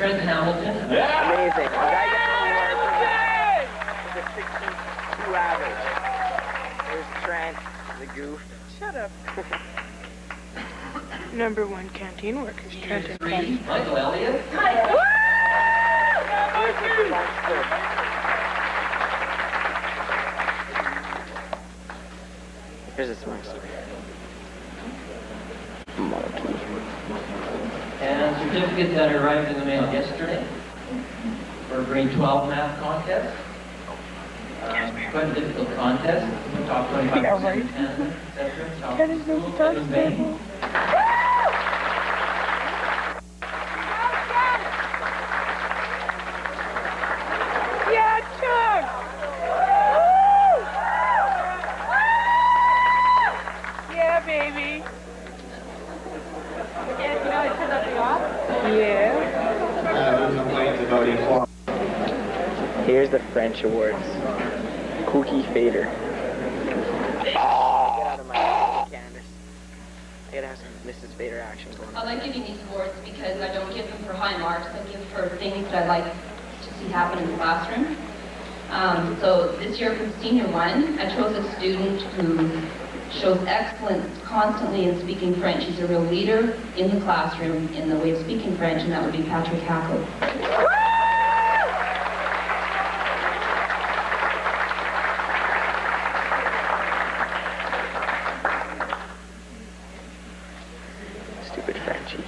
Trent Hamilton. Yeah. Amazing. The 62 average. There's Trent, the goof. Shut up. Number 1 canteen workers, Trent and 3, Michael Elliott. Here's a smart story. And certificates that arrived in the mail yesterday for grade 12 math contest. Quite a difficult contest. Top 25%. Yeah, right. That is no start table. Yeah, Chuck! Yeah, baby. Yeah, you know I turned that thing off? Yeah. Complaints about equality. Here's the French awards. Cookie Fader. Get out of my canvas. I gotta have some Mrs. Fader action going on. I like giving these awards because I don't give them for high marks. I give for things that I like to see happen in the classroom. So this year for the senior one, I chose a student who shows excellence constantly in speaking French. He's a real leader in the classroom in the way of speaking French, and that would be Patrick Hackle. Stupid Frenchie.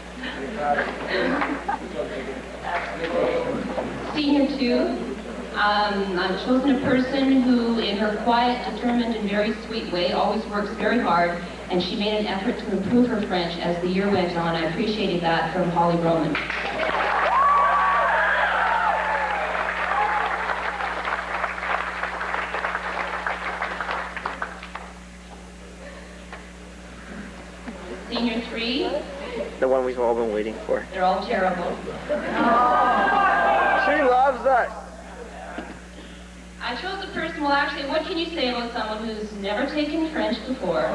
Senior 2, I've chosen a person who, in her quiet, determined, and very sweet way, always works very hard, and she made an effort to improve her French as the year went on. I appreciated that from Holly Roman. Senior 3. The one we've all been waiting for. They're all terrible. She loves us. I chose a person, well actually, what can you say about someone who's never taken French before?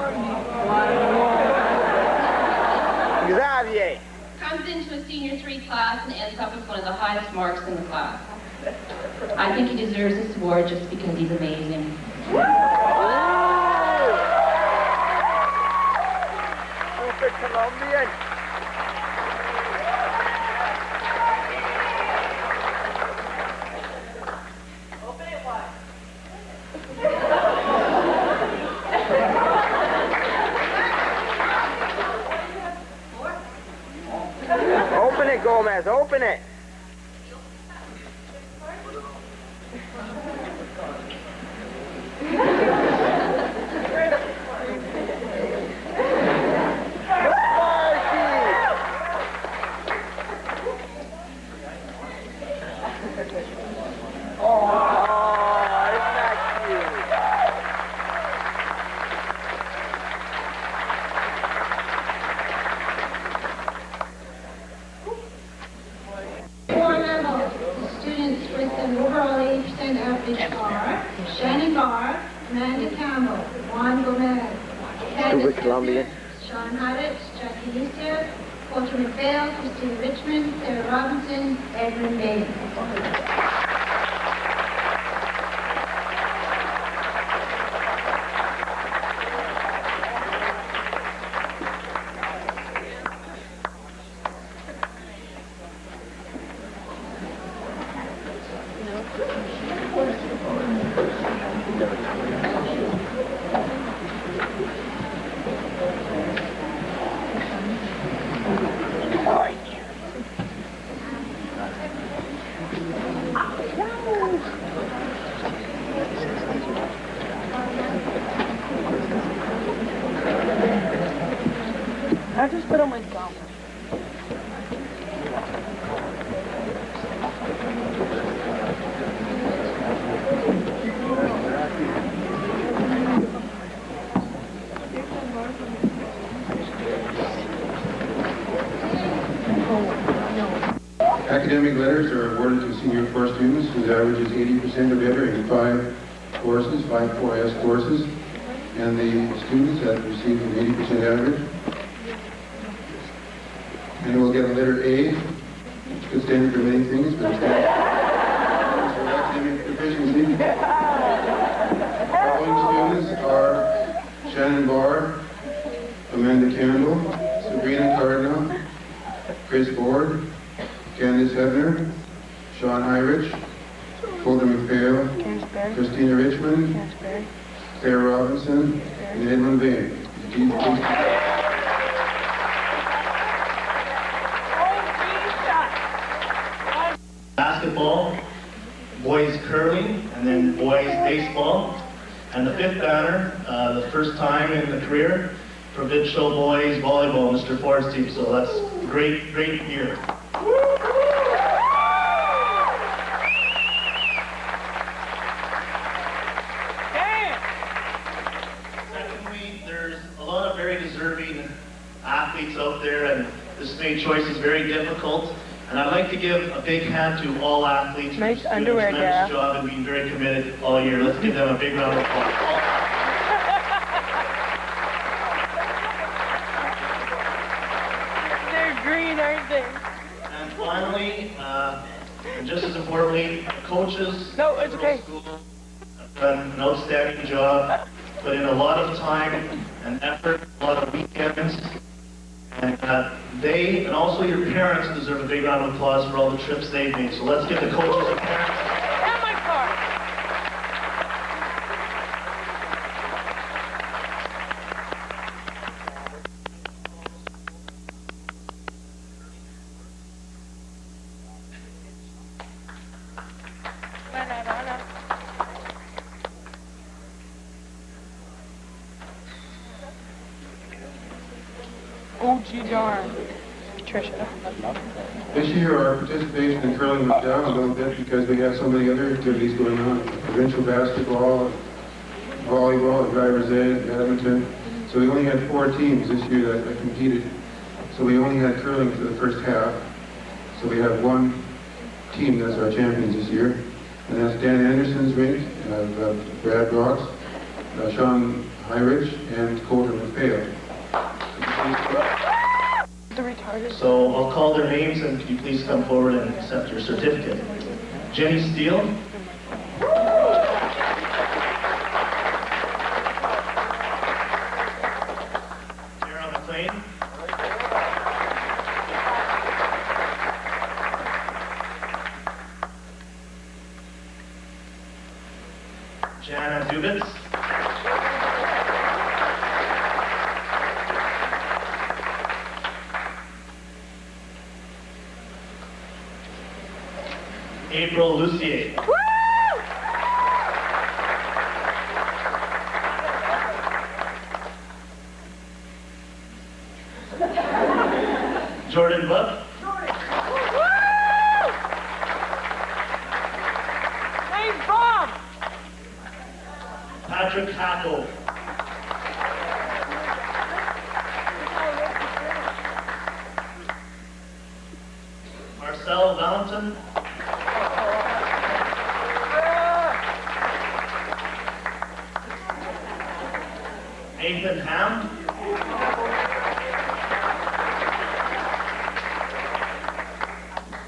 Xavier. Comes into a senior 3 class and ends up with one of the highest marks in the class. I think he deserves this award just because he's amazing. Super Colombian. Open it, Gomez, open it. Stupid Colombian. Sean Harris, Jackie Lucia, Walter McPhail, Christina Richmond, Sarah Robinson, Edwin Bailey. I just put on my gum. Academic letters are awarded to senior 4 students whose average is 80% or better in 5 courses, 5 4S courses, and the students that received an 80% average. And we'll get a letter A good standard for many things, but it's for academic proficiency. Following students are Shannon Barr, Amanda Campbell, Sabrina Cardinal, Chris Ford, Candice Hebner, Sean Hyrich, Colter McPhail, Christina Richmond, Claire Robinson, and Edmund Bain. Basketball, boys curling, and then boys baseball. And the fifth banner, the first time in the career, provincial boys volleyball, Mr. Ford's team. So that's a great, great year. Secondly, there's a lot of very deserving athletes out there, and this made choices very difficult. And I'd like to give a big hand to all athletes for Nice doing underwear, a tremendous Dad. job and being very committed all year. Let's give them a big round of applause. They're green, aren't they? And finally, and just as importantly, coaches. No, it's okay. School have done an outstanding job, put in a lot of time and effort, a lot of weekends. And they, and also your parents, deserve a big round of applause for all the trips they've made. So let's give the coaches and parents. And my car. Banana. Oh, gee darn. Patricia. This year, our participation in curling went down a little bit because we have so many other activities going on. Provincial basketball, volleyball, driver's ed, badminton. So we only had 4 teams this year that competed. So we only had curling for the first half. So we have 1 team that's our champions this year. And that's Dan Anderson's rink, Brad Brooks, Sean Hyrich, and Colter McPhail. The retarded. So I'll call their names, and could you please come forward and accept your certificate. Jenny Steele. Sarah McLean. Jana Dubitz. April Lucier. Jordan Buck. Hey, Bob! Patrick Hackle. Marcel Valentin. Nathan Ham.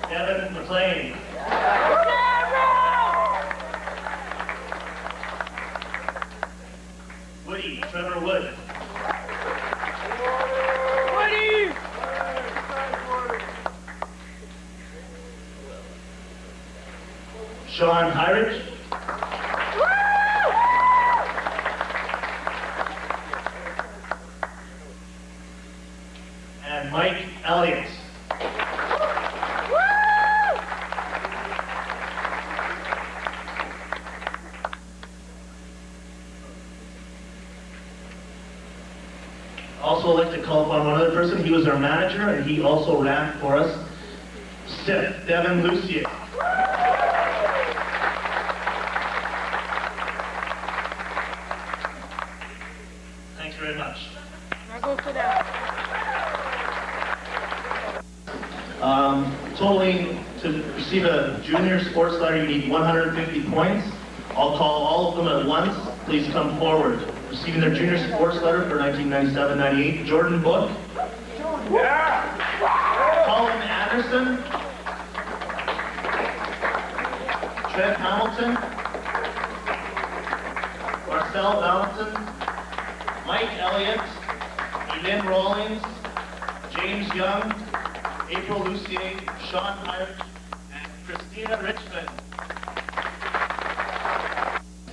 Devin McLean. Woody, Trevor Wood. Woody! Sean Hyrich. And Mike Elliott. Also like to call upon one other person. He was our manager, and he also ran for us. Stiff, Devin Lucier. Thanks very much. Now go sit down. Totaling, to receive a junior sports letter, you need 150 points. I'll call all of them at once. Please come forward. Receiving their junior sports letter for 1997-98, Jordan Book. Yeah. Colin Anderson. Fred Hamilton, Marcel Valentin, Mike Elliott, Eileen Rawlings, James Young, April Lucier, Sean Hires, and Christina Richmond.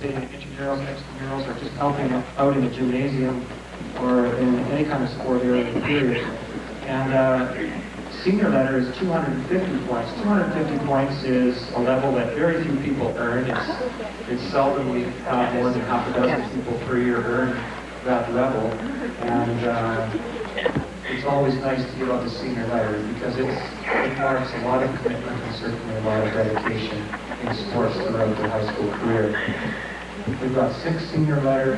Intramurals, extramurals, or just helping out in the gymnasium or in any kind of sport area period. And senior letter is 250 points. 250 points is a level that very few people earn. It's seldom we have more than half a dozen people per year earn that level. And it's always nice to give out the senior letter because it marks a lot of commitment and certainly a lot of dedication in sports throughout their high school career. We've got 6 senior letter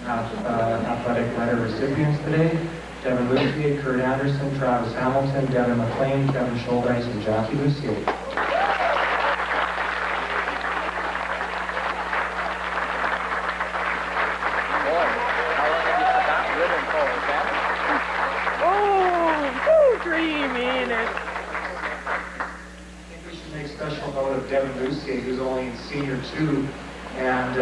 athletic letter recipients today. Devin Lucier, Kurt Anderson, Travis Hamilton, Devin McLean, Kevin Schuldice, and Jackie Lucier. Special note of Devin Lucier, who's only in senior 2, and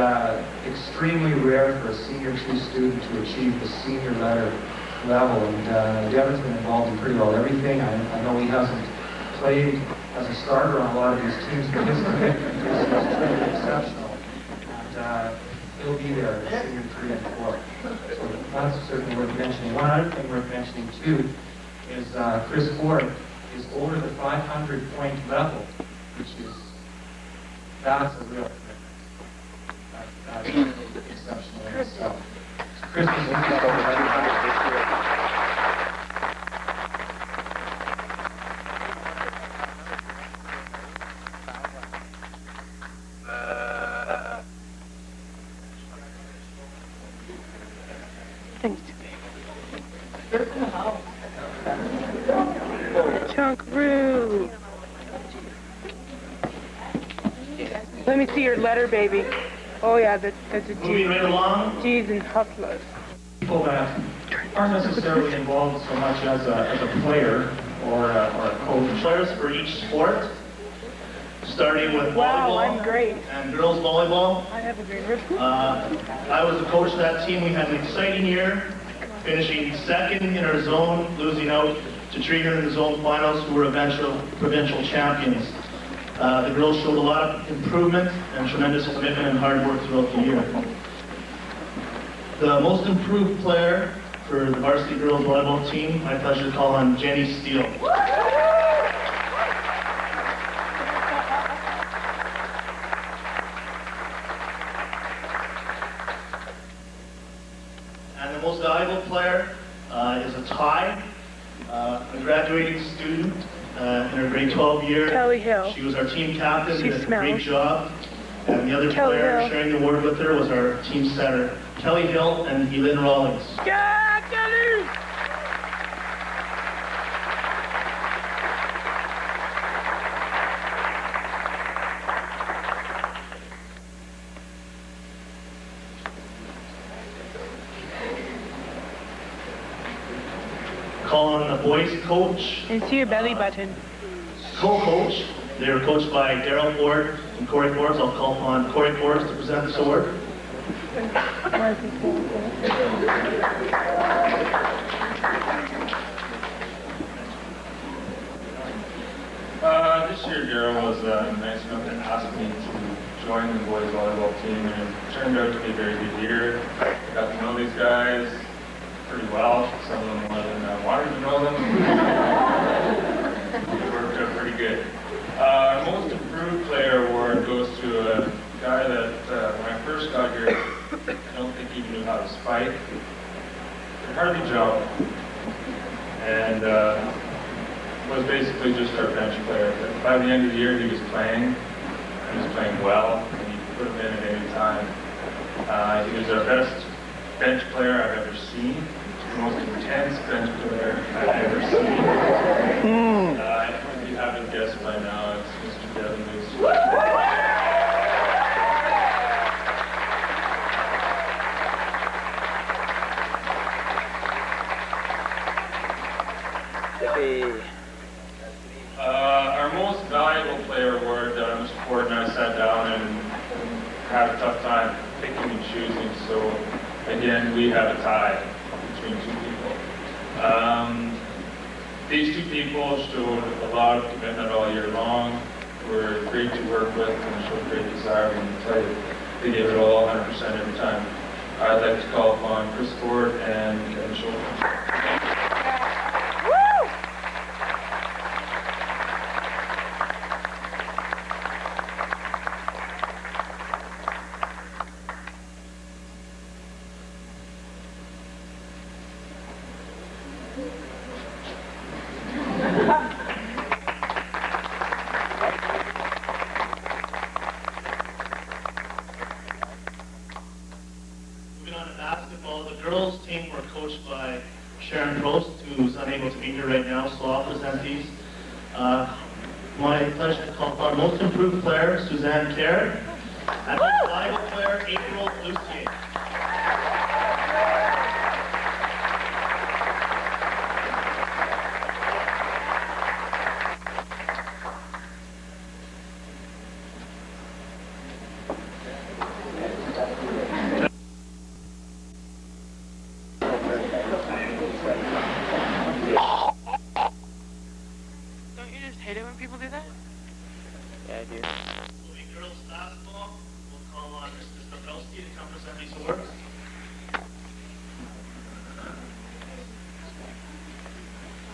extremely rare for a senior 2 student to achieve the senior letter level. And Devin's been involved in pretty well everything. I know he hasn't played as a starter on a lot of these teams, but his commitment is truly exceptional. And he'll be there in senior 3 and 4. So that's certainly worth mentioning. One other thing worth mentioning too is Chris Ford is over the 500-point level, which is, that's a real commitment. That's exceptional in itself. So Chris was over 500 this year. Thanks. Chunkaroo. Let me see your letter, baby. Oh yeah, that's a G. Moving right along. G's and hustlers. People that aren't necessarily involved so much as a player or a coach. Players for each sport, starting with Wow, volleyball I'm great. and girls volleyball. I have a great rip. I was the coach of that team. We had an exciting year, finishing second in our zone, losing out to Trigger in the zone finals, who were eventual provincial champions. The girls showed a lot of improvement and tremendous commitment and hard work throughout the year. The most improved player for the varsity girls volleyball team, my pleasure to call on Jenny Steele. And the most valuable player is a tie, a graduating student in her grade 12 year. Kelly Hill. She was our team captain, She did a great smells. job. And the other Kelly player Hill. sharing the award with her was our team setter, Kelly Hill and Eileen Rawlings. Yeah, Kelly! Call on the boys coach, And see your belly button. co-coach. They were coached by Daryl Ford and Corey Forbes. I'll call upon Corey Forbes to present this award. This year, Daryl was nice enough to ask me to join the boys volleyball team, and it turned out to be a very good year. I got to know these guys pretty well. Some of them more than I wanted to know them. It worked out pretty good. Our most improved player award goes to a guy that when I first got here, I don't think he knew how to spike. Could hardly jump. And was basically just our bench player. But by the end of the year, he was playing well, and you could put him in at any time. He was our best bench player I've ever seen. The most intense bench player I've ever seen. If you haven't guessed by now, it's Mr. Devin Lucier. Our most valuable player player award, Mr. Ford and I sat down and had a tough time picking and choosing. So again, we have a tie between two people. These two people showed a lot of commitment all year long, were great to work with, and showed great desire and play. They gave it all 100% every time. I'd like to call upon Chris Ford and Schultz. My pleasure to call upon most improved player, Suzanne Kerr, and most valuable player, April Lucier.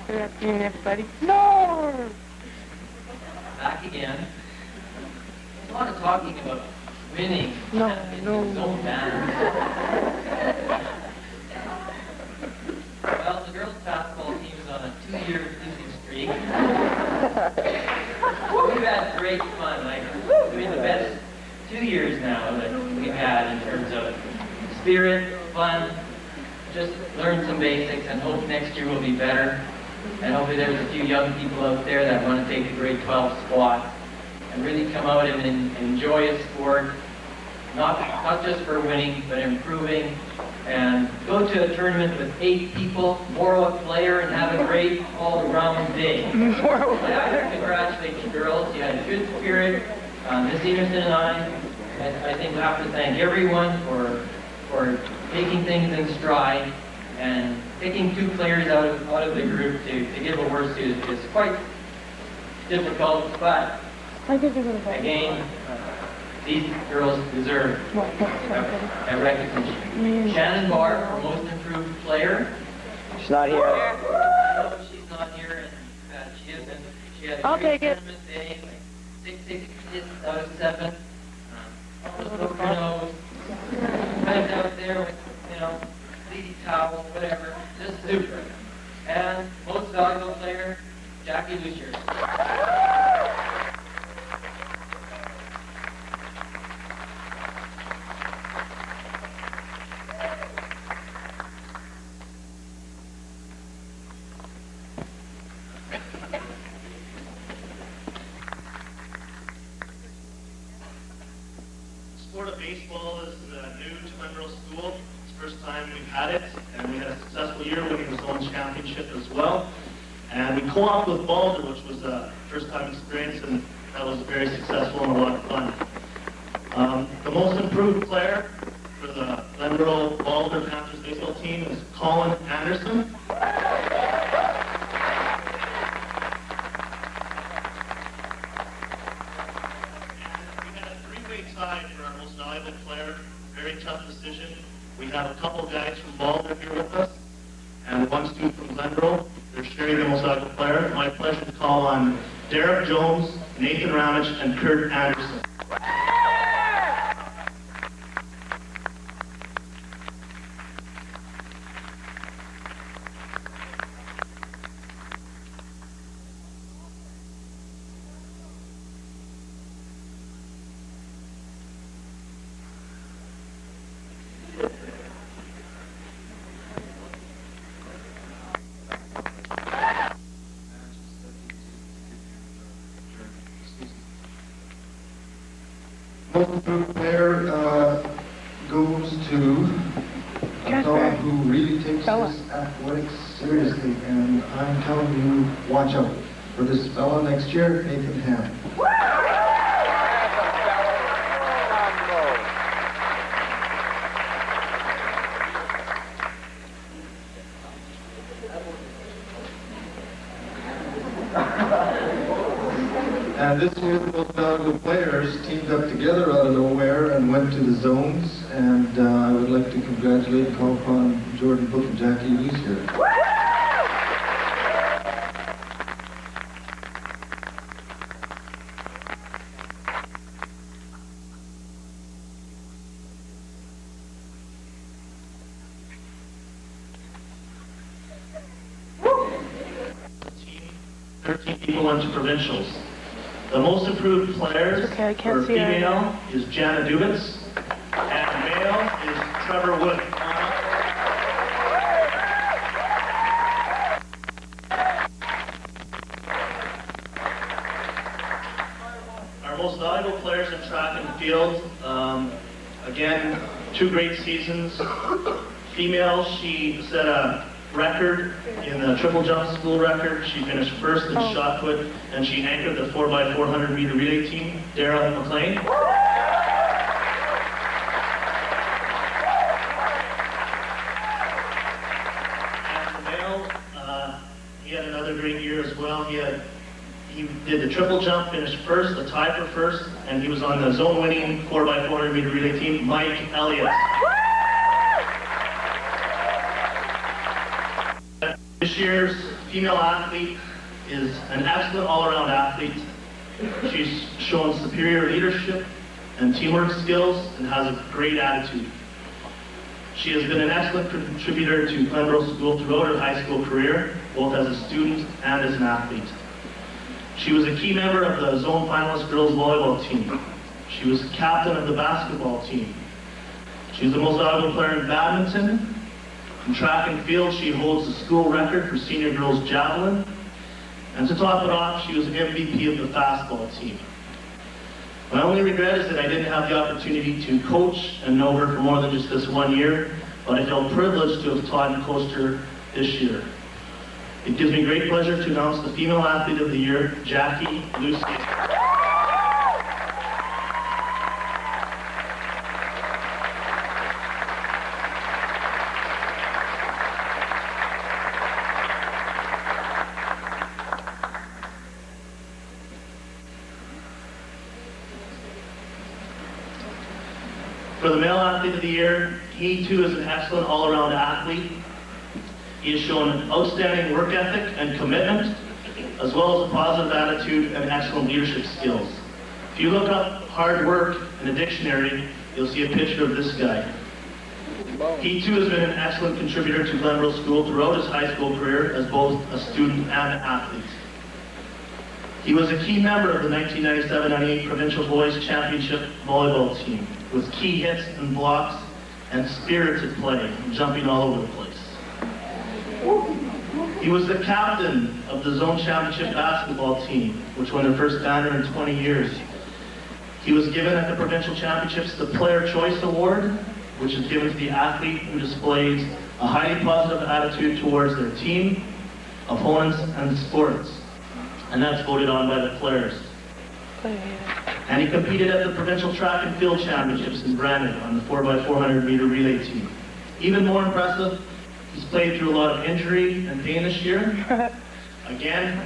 Good afternoon, everybody. No! Back again. A lot of talking about winning. No. So bad. Well, the girls' basketball team is on a 2-year losing streak. We've had great fun. It's been the best 2 years now that we've had in terms of spirit, fun, just learn some basics, and hope next year will be better. And hopefully there's a few young people out there that want to take the grade 12 spot and really come out and enjoy a sport, not just for winning, but improving, and go to a tournament with 8 people, borrow a player, and have a great all-around day. I congratulate you girls. You had a good spirit. Miss Emerson and I think we have to thank everyone for taking things in stride. And picking 2 players out of the group to give awards to is quite difficult, but again, these girls deserve a recognition. Shannon Barr for most improved player. She's not here. No, she's not here, and she had a great tournament day, like 6 hits out of 7. Almost broke her nose. Went out there with, bleedy towel, whatever, just super. And most valuable player, Jackie Lucier. Sport of baseball is new to Glenboro School. First time we've had it, and we had a successful year winning the zone championship as well. And we co-opted with Boulder, which was a first-time experience, and that was very successful and a lot of fun. The most improved player for the Glenboro Boulder Panthers baseball team is Colin Anderson. And we had a 3-way tie for our most valuable player. Very tough decision. We have a couple guys from Boulder here with us, and 1 student from Glenboro. They're sharing the most valuable player. My pleasure to call on Derek Jones, Nathan Ramage, and Kurt Anderson. Most improved player goes to a fellow who really takes his athletics seriously, and I'm telling you, watch out for this fella next year, Nathan Hammond. And this year, those valuable players teamed up together out of nowhere and went to the zones. And I would like to congratulate and call upon Jordan Book and Jackie Lees here. People went to provincials. The most improved players okay, for female is Jana Dubitz, and male is Trevor Wood. Our most valuable players in track and field, again, 2 great seasons. Female, she set a record in the triple jump school record. She finished first in shot put, and she anchored the 4x400 meter relay team, Darrell McLean. And the male, he had another great year as well. He did the triple jump, finished first, a tie for first, and he was on the zone winning 4x400 meter relay team, Mike Elliott. This year's female athlete is an excellent all-around athlete. She's shown superior leadership and teamwork skills and has a great attitude. She has been an excellent contributor to Glenboro School throughout her high school career, both as a student and as an athlete. She was a key member of the zone finalist girls volleyball team. She was captain of the basketball team. She's the most valuable player in badminton. In track and field, she holds the school record for senior girls javelin. And to top it off, she was MVP of the fastball team. My only regret is that I didn't have the opportunity to coach and know her for more than just this 1 year, but I felt privileged to have taught and coached her this year. It gives me great pleasure to announce the Female Athlete of the Year, Jackie Lucy. For the Male Athlete of the Year, he too is an excellent all-around athlete. He has shown outstanding work ethic and commitment, as well as a positive attitude and excellent leadership skills. If you look up hard work in a dictionary, you'll see a picture of this guy. He too has been an excellent contributor to Glenboro School throughout his high school career as both a student and an athlete. He was a key member of the 1997-98 Provincial Boys Championship volleyball team, with key hits and blocks and spirited play, jumping all over the place. He was the captain of the Zone Championship basketball team, which won their first banner in 20 years. He was given at the Provincial Championships the Player Choice Award, which is given to the athlete who displays a highly positive attitude towards their team, opponents, and sports. And that's voted on by the players. And he competed at the Provincial Track and Field Championships in Brandon on the 4x400 meter relay team. Even more impressive, he's played through a lot of injury and pain this year. Again,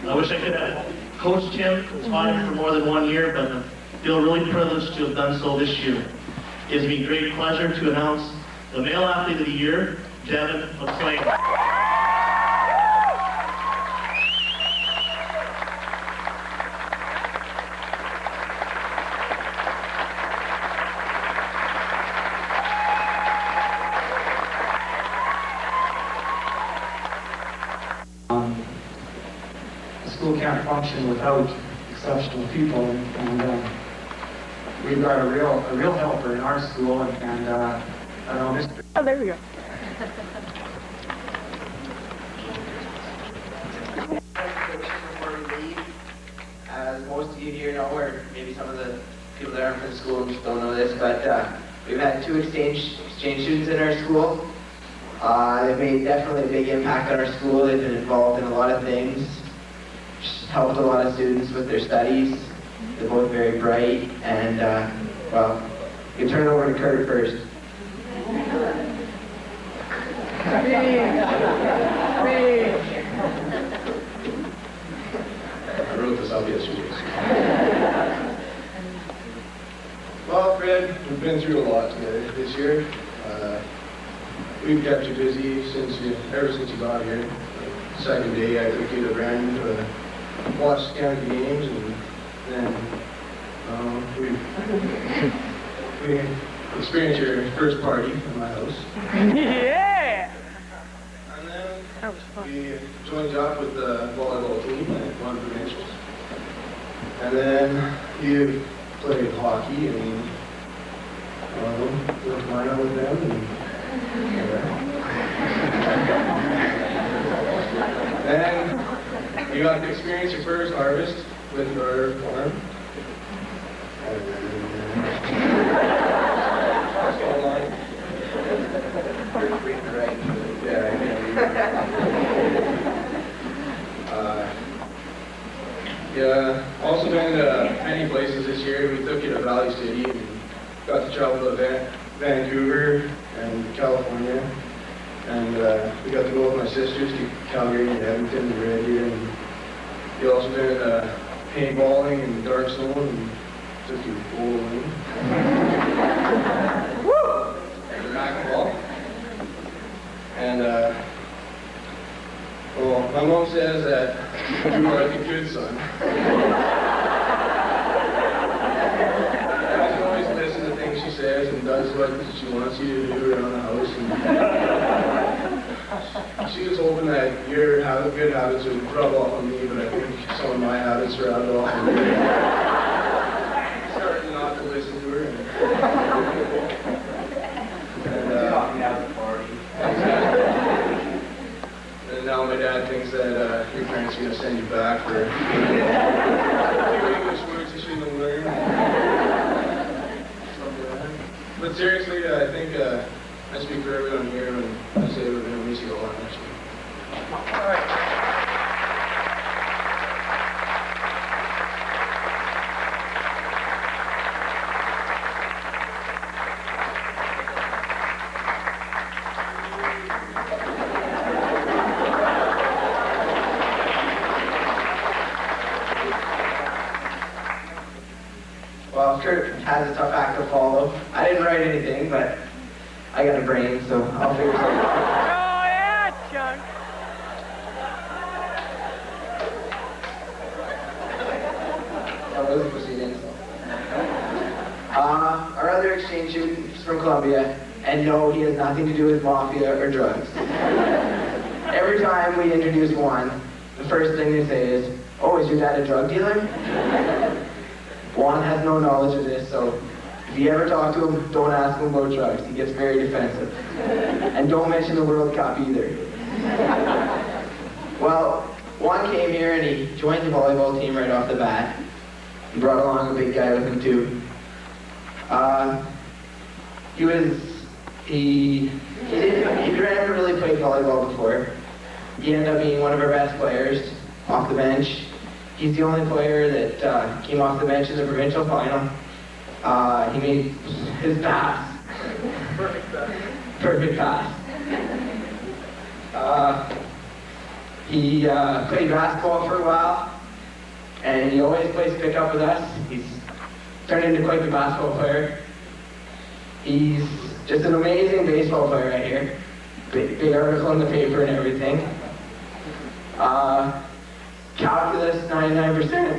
I wish I could have coached him, taught him for more than 1 year, but I feel really privileged to have done so this year. It gives me great pleasure to announce the Male Athlete of the Year, Devin McLean. The school can't function without exceptional people, and we've got a real helper in our school, and I don't know, Mr. Oh, there we go. Before we leave, as most of you here know, or maybe some of the people that aren't from the school just don't know this, but we've had 2 exchange students in our school. They've made definitely a big impact on our school. They've been involved in a lot of things, just helped a lot of students with their studies. They're both very bright, and well, you can turn it over to Kurt first. I wrote this out yesterday. through a lot together this year. We've kept you busy ever since you got here. Second day, I took you to Brandon to watch the county games, and then we experienced your first party at my house. Yeah! And then That was fun. we joined you up with the volleyball team at one provincials. And then you played hockey and went minor with them. Then you got to experience your first harvest with our farm. And yeah, also been to many places this year. We took you to Valley City and got to travel to Vancouver and California. And we got to go with my sisters to Calgary and Edmonton and Red Deer. And you also been paintballing and dark snow and took you bowling. And racquetball. And well, my mom says that you are like a good son. I can always listen to things she says and does what she wants you to do around the house. And she was hoping that your good habits would rub off on me, but I think some of my habits rubbed off on me. Starting not to listen to her. And now my dad thinks that your parents are going to send you back for few English words you shouldn't have learned. But seriously, I think I speak for everyone here when I say we're going to miss you a lot next year. All right. Well, Kurt has a tough act to follow. I didn't write anything, but I got a brain, so I'll figure something out. Oh, yeah, Chuck. Those are proceedings. Our other exchange student is from Columbia, and no, he has nothing to do with mafia or drugs. Every time we introduce Juan, the first thing they say is, "Oh, is your dad a drug dealer?" Juan has no knowledge of this, so if you ever talk to him, don't ask him about drugs. He gets very defensive. And don't mention the World Cup either. Well, Juan came here and he joined the volleyball team right off the bat. He brought along a big guy with him too. He never really played volleyball before. He ended up being one of our best players off the bench. He's the only player that came off the bench in the provincial final. He made his pass. Perfect pass. He played basketball for a while, and he always plays pickup with us. He's turned into quite the basketball player. He's just an amazing baseball player right here. Big article in the paper and everything. Calculus, 99%.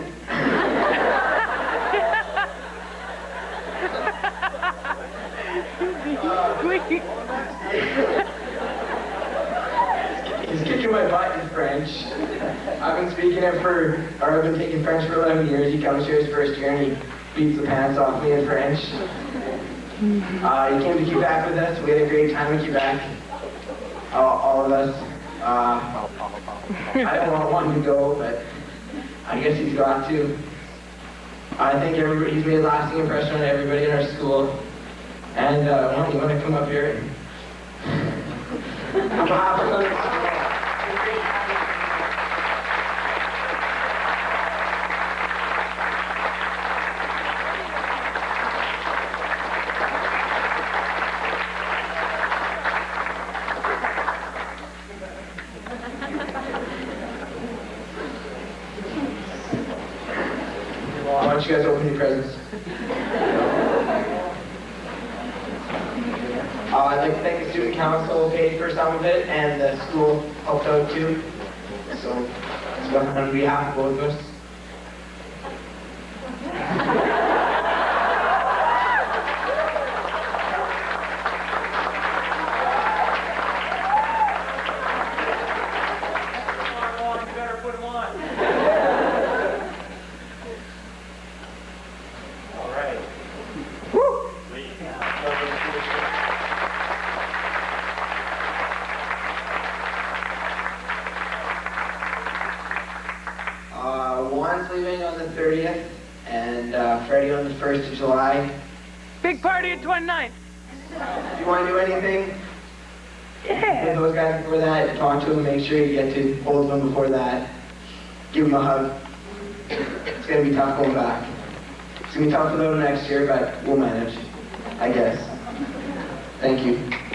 He's kicking my butt in French. I've been I've been taking French for 11 years. He comes here his first year and he beats the pants off me in French. He came to Quebec with us. We had a great time in Quebec. All of us. I don't want one to go, but I guess he's got to. I think he's made a lasting impression on everybody in our school. And you want to come up here? Why don't you guys open your presents? I'd like to thank the student council, paid for some of it, and the school helped out too. So, it's on behalf of both of us. Juan's leaving on the 30th, and Freddie on the 1st of July. Big party at 29th. If you want to do anything with those guys before that, talk to them, make sure you get to both of them before that. Give them a hug. It's going to be tough going back. It's going to be tough for them next year, but we'll manage, I guess. Thank you.